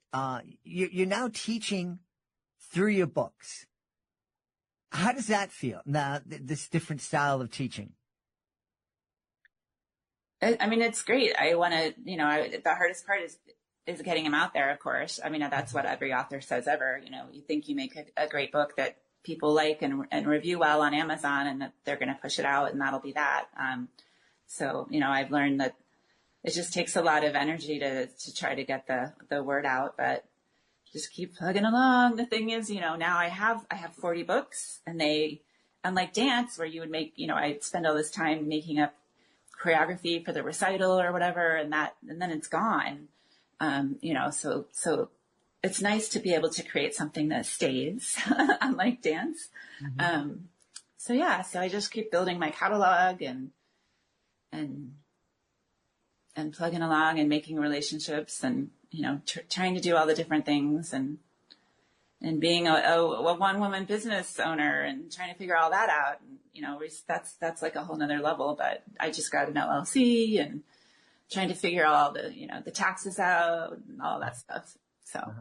you're now teaching through your books. How does that feel, now, this different style of teaching? I mean, it's great. I want to, the hardest part is getting them out there, of course. I mean, that's what every author says ever. You think you make a great book that people like and review well on Amazon and that they're going to push it out and that'll be that. So, I've learned that it just takes a lot of energy to try to get the word out, but just keep plugging along. The thing is, now I have 40 books and they, unlike dance where you would make, I'd spend all this time making up choreography for the recital or whatever, and then it's gone. So it's nice to be able to create something that stays, unlike dance. Mm-hmm. So I just keep building my catalog and plugging along and making relationships and, trying to do all the different things and being a one-woman business owner and trying to figure all that out. And, that's like a whole nother level, but I just got an LLC and trying to figure all the taxes out and all that stuff. So,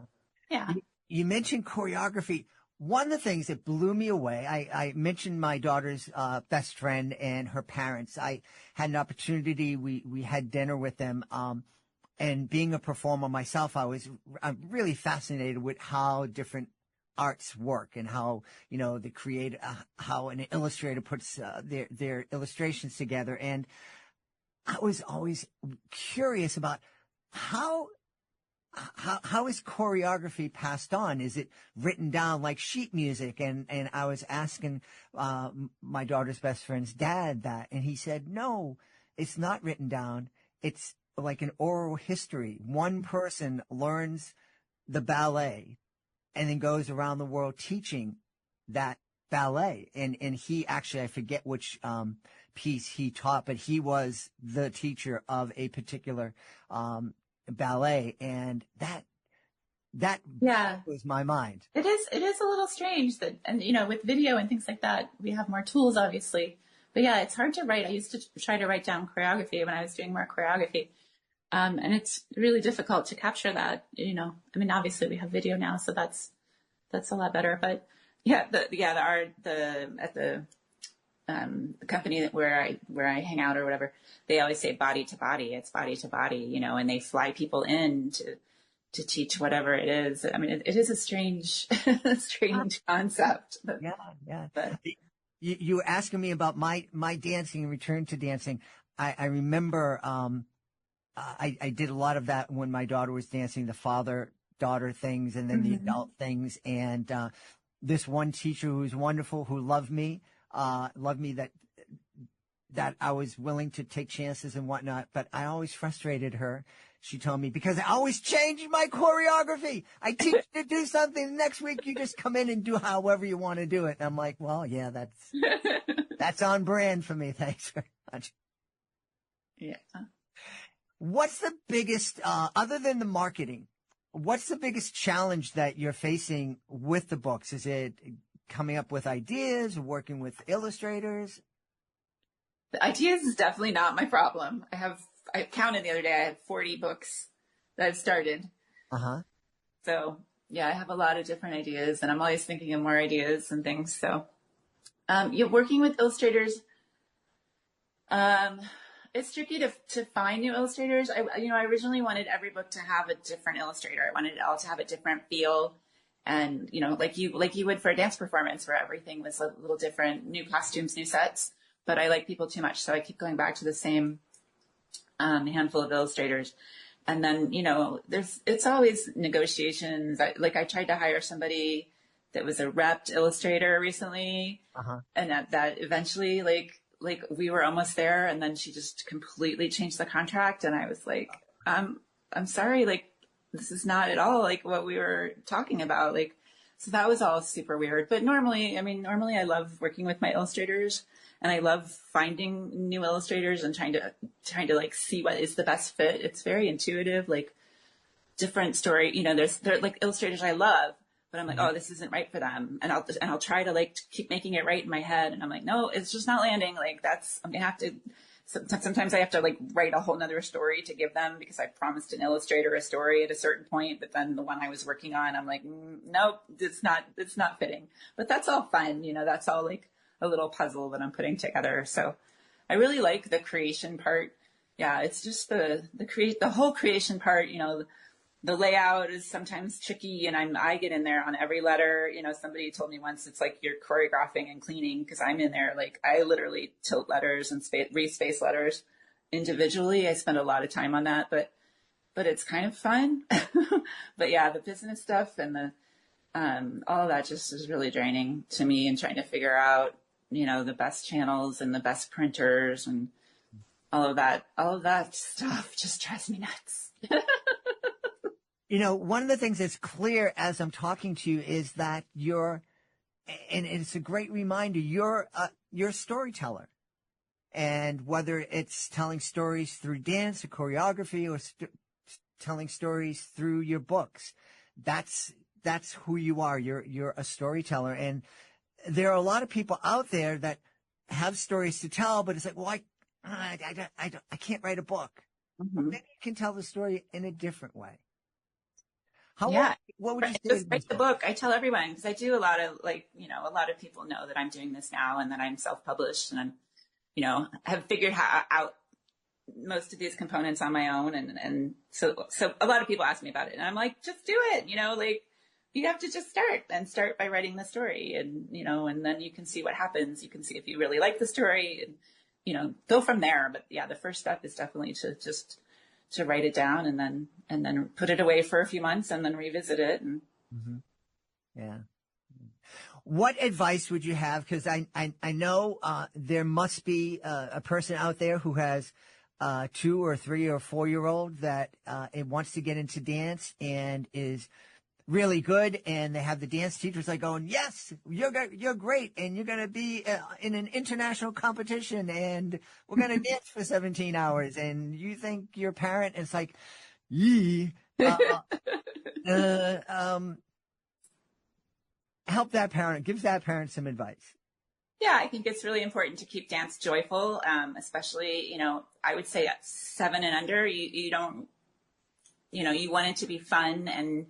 yeah. You mentioned choreography. One of the things that blew me away, I mentioned my daughter's best friend and her parents. I had an opportunity. We had dinner with them. And being a performer myself, I'm really fascinated with how different arts work and how, how an illustrator puts their illustrations together. And I was always curious about how is choreography passed on? Is it written down like sheet music? And I was asking my daughter's best friend's dad that, and he said, no, it's not written down. It's like an oral history. One person learns the ballet and then goes around the world teaching that ballet. And he actually, I forget which piece he taught, but he was the teacher of a particular ballet, and that was my mind. It is a little strange that, and with video and things like that, we have more tools, obviously. But yeah, it's hard to write. I used to try to write down choreography when I was doing more choreography. And it's really difficult to capture that, I mean, obviously we have video now, so that's a lot better. But yeah, at the company where I hang out or whatever, they always say body to body. It's body to body, and they fly people in to teach whatever it is. I mean, it is a strange concept. But, yeah. But you were asking me about my dancing and return to dancing. I remember, I did a lot of that when my daughter was dancing, the father-daughter things and then the adult things. And this one teacher who was wonderful, who loved me that I was willing to take chances and whatnot, but I always frustrated her. She told me, because I always change my choreography. I teach you to do something. The next week you just come in and do however you want to do it. And I'm like, well, yeah, that's on brand for me. Thanks very much. Yeah. What's the biggest, other than the marketing, what's the biggest challenge that you're facing with the books? Is it coming up with ideas, working with illustrators? The ideas is definitely not my problem. I counted the other day, I have 40 books that I've started. Uh-huh. So yeah, I have a lot of different ideas, and I'm always thinking of more ideas and things. So, you're working with illustrators. It's tricky to find new illustrators. I originally wanted every book to have a different illustrator. I wanted it all to have a different feel, and like you would for a dance performance, where everything was a little different, new costumes, new sets. But I like people too much, so I keep going back to the same handful of illustrators. And then, it's always negotiations. I tried to hire somebody that was a repped illustrator recently. Uh-huh. And that eventually, like we were almost there. And then she just completely changed the contract. And I was like, I'm sorry, like, this is not at all like what we were talking about. Like, so that was all super weird. But normally I love working with my illustrators. And I love finding new illustrators and trying to like see what is the best fit. It's very intuitive, like different story. There like illustrators I love, but I'm like, oh, this isn't right for them. And I'll try to like keep making it right in my head. And I'm like, no, it's just not landing. Like I'm going to have to, sometimes I have to like write a whole nother story to give them because I promised an illustrator a story at a certain point. But then the one I was working on, I'm like, nope, it's not fitting, but that's all fun. That's all like a little puzzle that I'm putting together. So I really like the creation part. Yeah, it's just the whole creation part. The layout is sometimes tricky, and I get in there on every letter. Somebody told me once it's like you're choreographing and cleaning, because I'm in there like I literally tilt letters and respace letters individually. I spend a lot of time on that, but it's kind of fun. But yeah, the business stuff and the all of that just is really draining to me, and trying to figure out the best channels and the best printers and all of that stuff just drives me nuts. One of the things that's clear as I'm talking to you is that and it's a great reminder, you're a storyteller. And whether it's telling stories through dance or choreography or telling stories through your books, that's who you are. You're a storyteller. And there are a lot of people out there that have stories to tell, but it's like, well, I can't write a book. Mm-hmm. Maybe you can tell the story in a different way. What would you say? Just write the book. I tell everyone, because I do a lot of a lot of people know that I'm doing this now and that I'm self-published, and I'm, have figured out most of these components on my own. And so a lot of people ask me about it, and I'm like, just do it. Like you have to just start by writing the story, and, and then you can see what happens. You can see if you really like the story and, go from there. But yeah, the first step is definitely to write it down and then put it away for a few months and then revisit it. And mm-hmm. Yeah. What advice would you have? Because I know there must be a person out there who has 2 or 3 or 4-year-old that it wants to get into dance and is really good, and they have the dance teachers like going, yes, you're great, and you're going to be in an international competition, and we're going to dance for 17 hours, and you think your parent is like, yee. Help that parent, give that parent some advice. Yeah, I think it's really important to keep dance joyful, especially, I would say at 7 and under, you don't, you want it to be fun and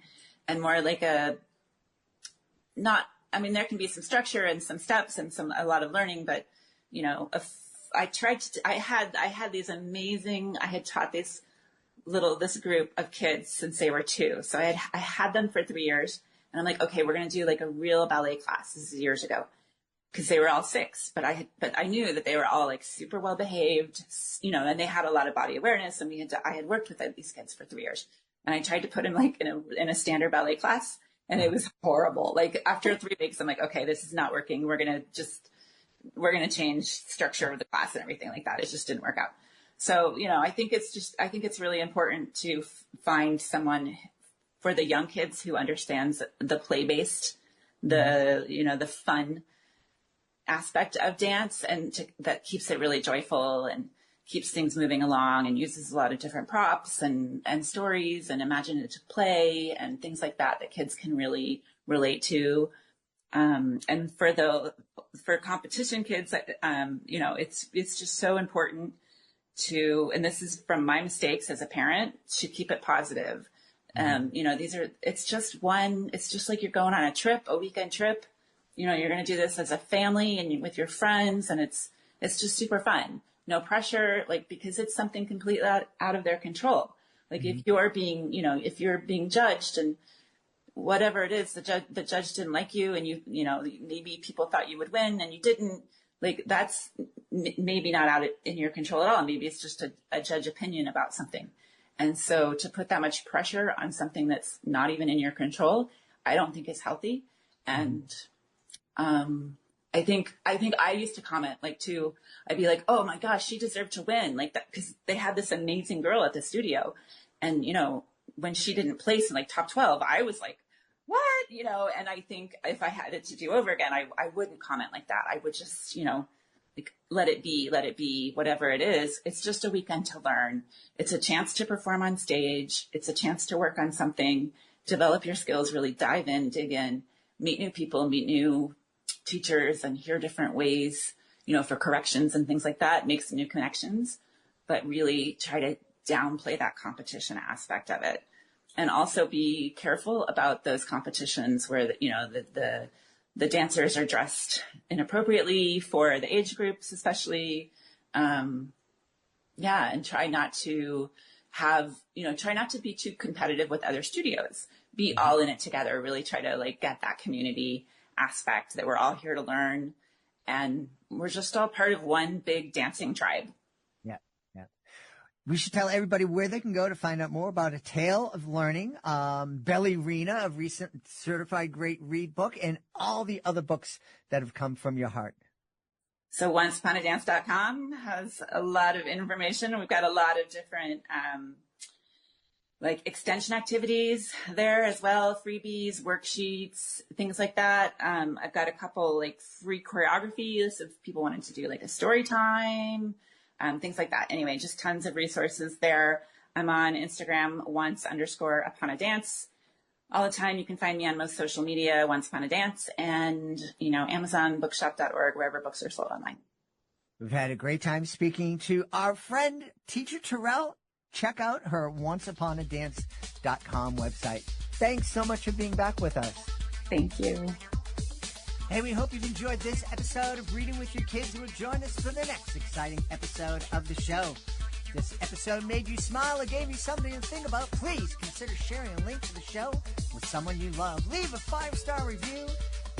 more like there can be some structure and some steps and a lot of learning, but, I had these amazing, I had taught this group of kids since they were 2. So I had them for 3 years, and I'm like, okay, we're going to do like a real ballet class. This is years ago, because they were all 6, but I knew that they were all like super well behaved, and they had a lot of body awareness, and I had worked with these kids for 3 years. And I tried to put him like in a standard ballet class, and it was horrible. Like after 3 weeks, I'm like, okay, this is not working. We're going to change structure of the class and everything like that. It just didn't work out. So, I think it's really important to find someone for the young kids who understands the play-based, the fun aspect of dance, and that keeps it really joyful and keeps things moving along, and uses a lot of different props and stories and imaginative play and things like that kids can really relate to. And for competition kids, it's just so important and this is from my mistakes as a parent, to keep it positive. It's just like you're going on a weekend trip. You're going to do this as a family and with your friends, and it's just super fun. No pressure, because it's something completely out of their control. If you're being judged and whatever it is, the judge didn't like you, and maybe people thought you would win and you didn't, that's maybe not out in your control at all. Maybe it's just a judge opinion about something. And so to put that much pressure on something that's not even in your control, I don't think is healthy. And, I think I used to comment I'd be like, oh my gosh, she deserved to win that, because they had this amazing girl at the studio. And, when she didn't place in top 12, I was like, what? And I think if I had it to do over again, I wouldn't comment like that. I would just, let it be, whatever it is. It's just a weekend to learn. It's a chance to perform on stage. It's a chance to work on something, develop your skills, really dive in, dig in, meet new people, meet new teachers, and hear different ways, for corrections and things like that, make some new connections, but really try to downplay that competition aspect of it. And also be careful about those competitions where, the dancers are dressed inappropriately for the age groups, especially. And try not to be too competitive with other studios. Be all in it together. Really try to get that community aspect that we're all here to learn, and we're just all part of one big dancing tribe. Yeah. We should tell everybody where they can go to find out more about A Tale of Learning, Ballerina, a recent certified great read book, and all the other books that have come from your heart. So onceuponadance.com has a lot of information. We've got a lot of different extension activities there as well, freebies, worksheets, things like that. I've got a couple free choreographies if people wanted to do a story time, things like that. Anyway, just tons of resources there. I'm on Instagram, once_upon-a-dance all the time. You can find me on most social media, Once Upon a Dance, and, Amazon, bookshop.org, wherever books are sold online. We've had a great time speaking to our friend, Teacher Terrel. Check out her onceuponadance.com website. Thanks so much for being back with us. Thank you. Hey, we hope you've enjoyed this episode of Reading with Your Kids. We'll join us for the next exciting episode of the show. If this episode made you smile or gave you something to think about, please consider sharing a link to the show with someone you love. Leave a 5-star review,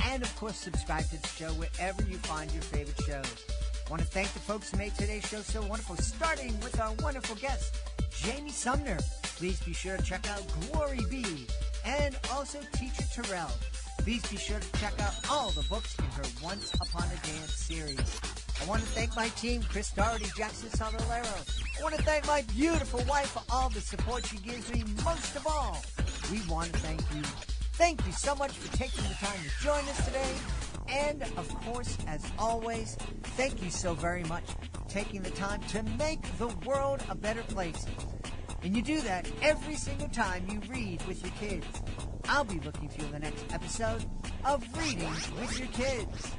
and of course, subscribe to the show wherever you find your favorite shows. I want to thank the folks who made today's show so wonderful, starting with our wonderful guest, Jamie Sumner. Please be sure to check out Glory B, and also Teacher Terrel. Please be sure to check out all the books in her Once Upon a Dance series. I want to thank my team, Chris Doherty, Jackson Salolero. I want to thank my beautiful wife for all the support she gives me. Most of all, we want to thank you. Thank you so much for taking the time to join us today. And, of course, as always, thank you so very much for taking the time to make the world a better place. And you do that every single time you read with your kids. I'll be looking for you in the next episode of Reading with Your Kids.